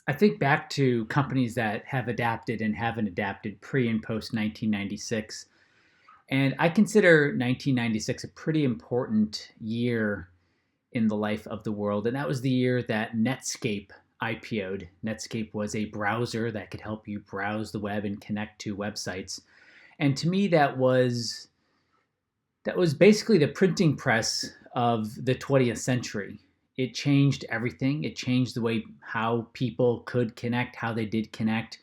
I think back to companies that have adapted and haven't adapted pre and post 1996. And I consider 1996 a pretty important year in the life of the world. And that was the year that Netscape IPO'd. Netscape was a browser that could help you browse the web and connect to websites. And to me, that was basically the printing press of the 20th century. It changed everything. It changed the way how people could connect, how they did connect.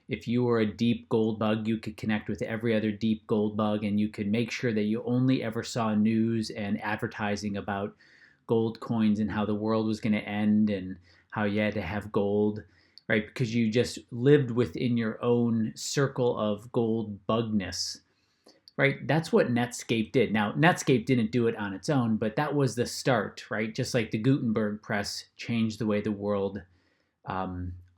If you were a deep gold bug, you could connect with every other deep gold bug, and you could make sure that you only ever saw news and advertising about gold coins and how the world was going to end and how you had to have gold, right? Because you just lived within your own circle of gold bugness, right? That's what Netscape did. Now, Netscape didn't do it on its own, but that was the start, right? Just like the Gutenberg press changed the way the world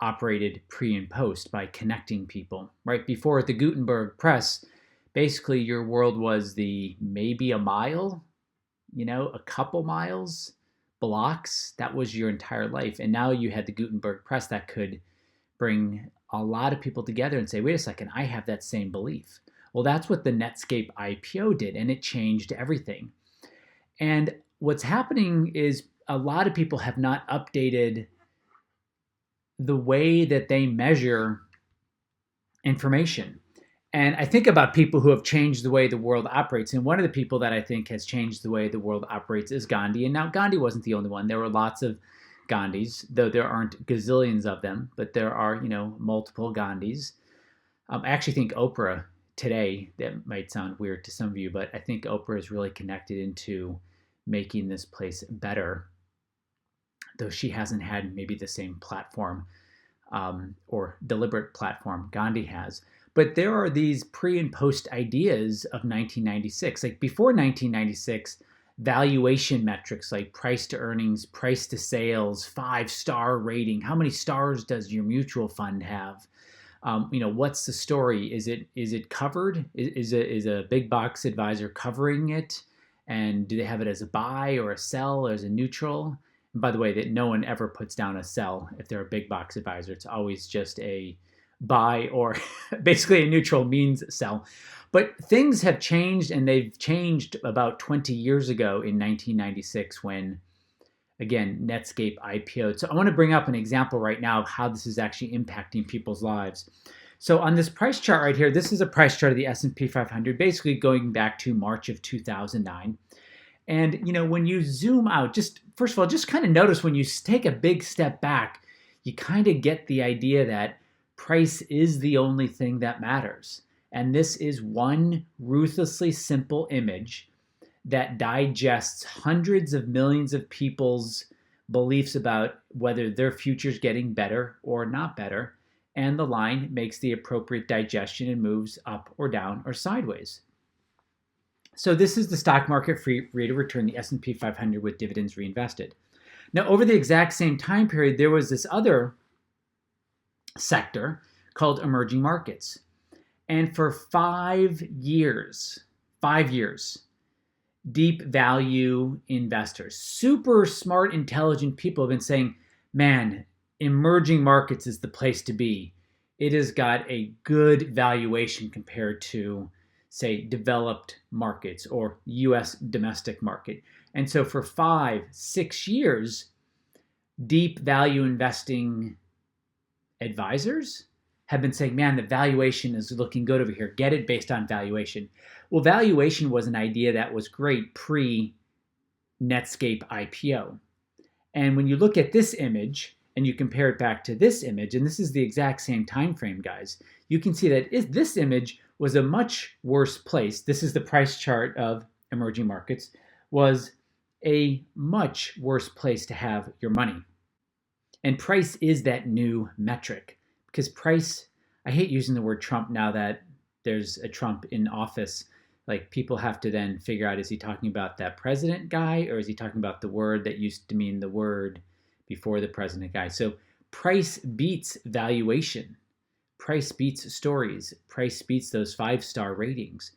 operated pre and post by connecting people, right? Before the Gutenberg press, basically your world was the maybe a mile, a couple miles, blocks. That was your entire life. And now you had the Gutenberg press that could bring a lot of people together and say, wait a second, I have that same belief. Well, that's what the Netscape IPO did, and it changed everything. And what's happening is a lot of people have not updated the way that they measure information. And I think about people who have changed the way the world operates. And one of the people that I think has changed the way the world operates is Gandhi. And now Gandhi wasn't the only one. There were lots of Gandhis, though there aren't gazillions of them, but there are, multiple Gandhis. I actually think Oprah today, that might sound weird to some of you, but I think Oprah is really connected into making this place better, though she hasn't had maybe the same platform or deliberate platform Gandhi has. But there are these pre and post ideas of 1996. Like before 1996, valuation metrics like price to earnings, price to sales, 5-star rating. How many stars does your mutual fund have? What's the story? Is it covered? Is a big box advisor covering it? And do they have it as a buy or a sell or as a neutral? And by the way, that no one ever puts down a sell if they're a big box advisor. It's always just a buy, or basically a neutral means sell. But things have changed, and they've changed about 20 years ago in 1996 when, again, Netscape IPO'd. So I want to bring up an example right now of how this is actually impacting people's lives. So on this price chart right here, this is a price chart of the S&P 500, basically going back to March of 2009. And, when you zoom out, first of all, just kind of notice when you take a big step back, you kind of get the idea that price is the only thing that matters. And this is one ruthlessly simple image that digests hundreds of millions of people's beliefs about whether their future's getting better or not better. And the line makes the appropriate digestion and moves up or down or sideways. So this is the stock market rate of return, the S&P 500 with dividends reinvested. Now, over the exact same time period, there was this other sector called emerging markets. And for 5 years, deep value investors, super smart, intelligent people have been saying, man, emerging markets is the place to be. It has got a good valuation compared to, say, developed markets or US domestic market. And so for 5-6 years, deep value investing advisors have been saying, man, the valuation is looking good over here. Get it based on valuation. Well, valuation was an idea that was great pre-Netscape IPO. And when you look at this image and you compare it back to this image, and this is the exact same time frame, guys, you can see that this image was a much worse place. This is the price chart of emerging markets, was a much worse place to have your money. And price is that new metric. Because price, I hate using the word Trump now that there's a Trump in office. Like people have to then figure out, is he talking about that president guy, or is he talking about the word that used to mean the word before the president guy? So price beats valuation. Price beats stories. Price beats those 5-star ratings.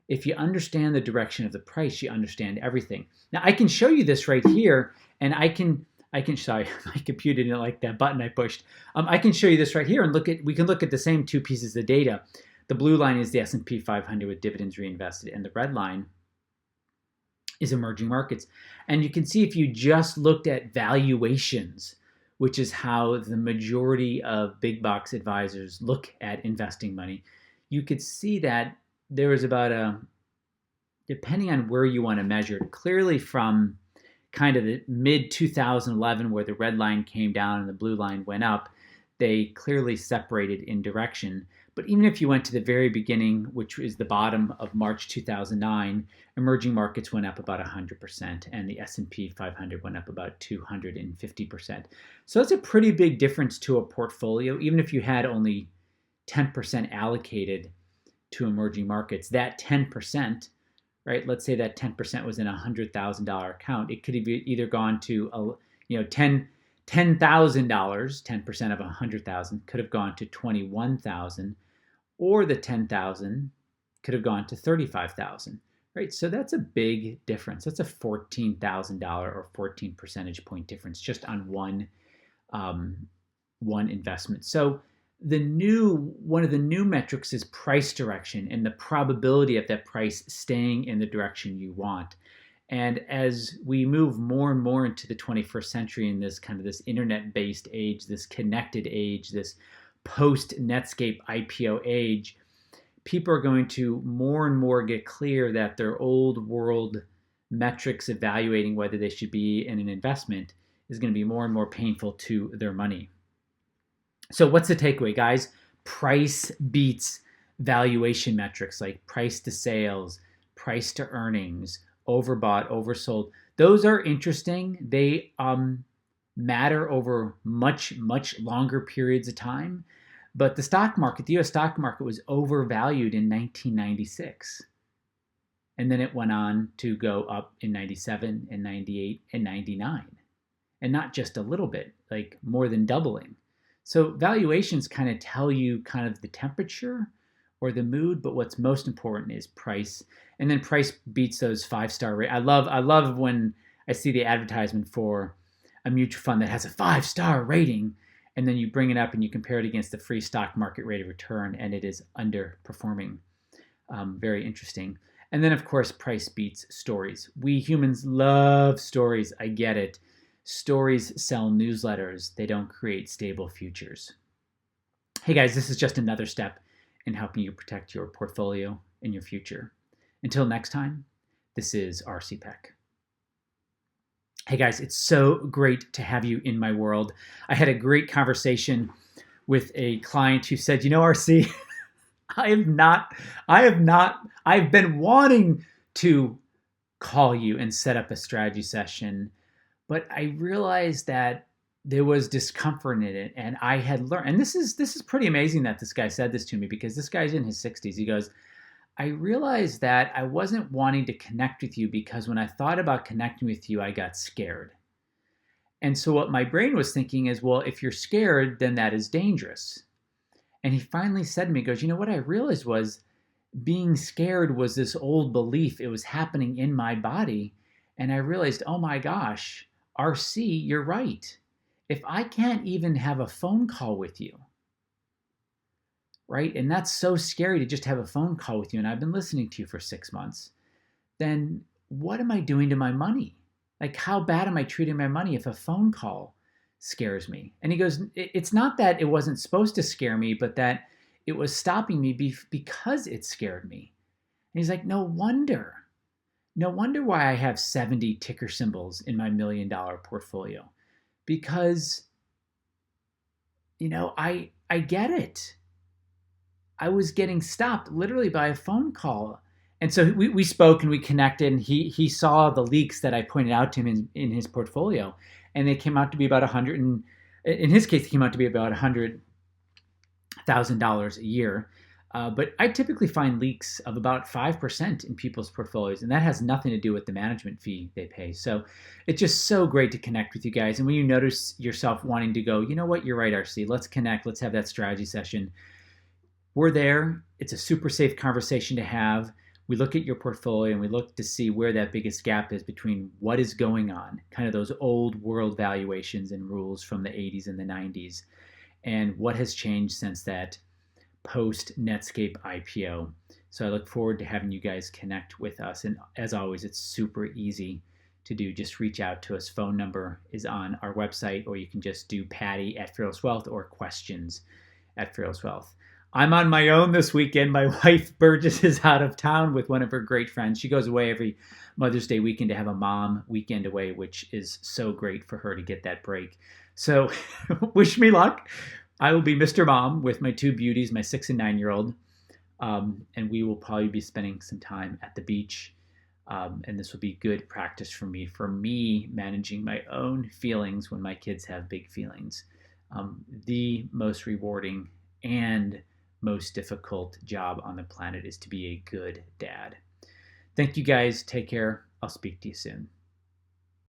If you understand the direction of the price, you understand everything. Now I can show you this right here, and I can I can show you, my computer didn't like that button I pushed. I can show you this right here and we can look at the same two pieces of data. The blue line is the S&P 500 with dividends reinvested, and the red line is emerging markets. And you can see if you just looked at valuations, which is how the majority of big box advisors look at investing money, you could see that there was about depending on where you want to measure it, clearly from kind of the mid 2011 where the red line came down and the blue line went up, they clearly separated in direction. But even if you went to the very beginning, which is the bottom of March 2009, emerging markets went up about 100%, and the S&P 500 went up about 250%. So that's a pretty big difference to a portfolio, even if you had only 10% allocated to emerging markets. That 10%, right? Let's say that 10% was in a $100,000 account. It could have either gone to $10,000, 10% of 100,000 could have gone to 21,000, or the 10,000 could have gone to 35,000, right? So that's a big difference. That's a $14,000 or 14 percentage point difference just on one investment. So one of the new metrics is price direction and the probability of that price staying in the direction you want. And as we move more and more into the 21st century in this kind of this internet-based age, this connected age, this post-Netscape IPO age, people are going to more and more get clear that their old world metrics evaluating whether they should be in an investment is going to be more and more painful to their money. So what's the takeaway, guys? Price beats valuation metrics like price to sales, price to earnings, overbought, oversold. Those are interesting. They matter over much, much longer periods of time. But the stock market, the US stock market, was overvalued in 1996. And then it went on to go up in 97 and 98 and 99. And not just a little bit, like more than doubling. So valuations kind of tell you kind of the temperature or the mood, but what's most important is price. And then price beats those 5-star rate. I love when I see the advertisement for a mutual fund that has a 5-star rating, and then you bring it up and you compare it against the free stock market rate of return, and it is underperforming. Very interesting. And then, of course, price beats stories. We humans love stories. I get it. Stories sell newsletters. They don't create stable futures. Hey, guys, this is just another step in helping you protect your portfolio and your future. Until next time, this is RC Peck. Hey guys, it's so great to have you in my world. I had a great conversation with a client who said, RC, I've been wanting to call you and set up a strategy session, but I realized that there was discomfort in it, and I had learned, and this is pretty amazing that this guy said this to me, because this guy's in his 60s. He goes, I realized that I wasn't wanting to connect with you because when I thought about connecting with you, I got scared. And so what my brain was thinking is, well, if you're scared, then that is dangerous. And he finally said to me, he goes, what I realized was being scared was this old belief. It was happening in my body. And I realized, oh my gosh, RC, you're right. If I can't even have a phone call with you, right? And that's so scary to just have a phone call with you. And I've been listening to you for 6 months. Then what am I doing to my money? Like, how bad am I treating my money if a phone call scares me? And he goes, it's not that it wasn't supposed to scare me, but that it was stopping me because it scared me. And he's like, no wonder why I have 70 ticker symbols in my $1 million portfolio. Because, I get it. I was getting stopped literally by a phone call. And so we spoke and we connected, and he saw the leaks that I pointed out to him in his portfolio. And they came out to be about in his case, it came out to be about $100,000 a year. But I typically find leaks of about 5% in people's portfolios, and that has nothing to do with the management fee they pay. So it's just so great to connect with you guys. And when you notice yourself wanting to go, you know what, you're right, RC, let's connect, let's have that strategy session. We're there. It's a super safe conversation to have. we look at your portfolio and we look to see where that biggest gap is between what is going on, kind of those old world valuations and rules from the 80s and the 90s, and what has changed since that post Netscape IPO. So I look forward to having you guys connect with us. And as always, it's super easy to do. Just reach out to us. Phone number is on our website, or you can just do Patty at Fearless Wealth or questions at Fearless Wealth. I'm on my own this weekend. My wife Burgess is out of town with one of her great friends. She goes away every Mother's Day weekend to have a mom weekend away, which is so great for her to get that break. So wish me luck. I will be Mr. Mom with my two beauties, my 6 and 9-year-old. And we will probably be spending some time at the beach. And this will be good practice for me managing my own feelings when my kids have big feelings. The most rewarding and most difficult job on the planet is to be a good dad. Thank you guys. Take care. I'll speak to you soon.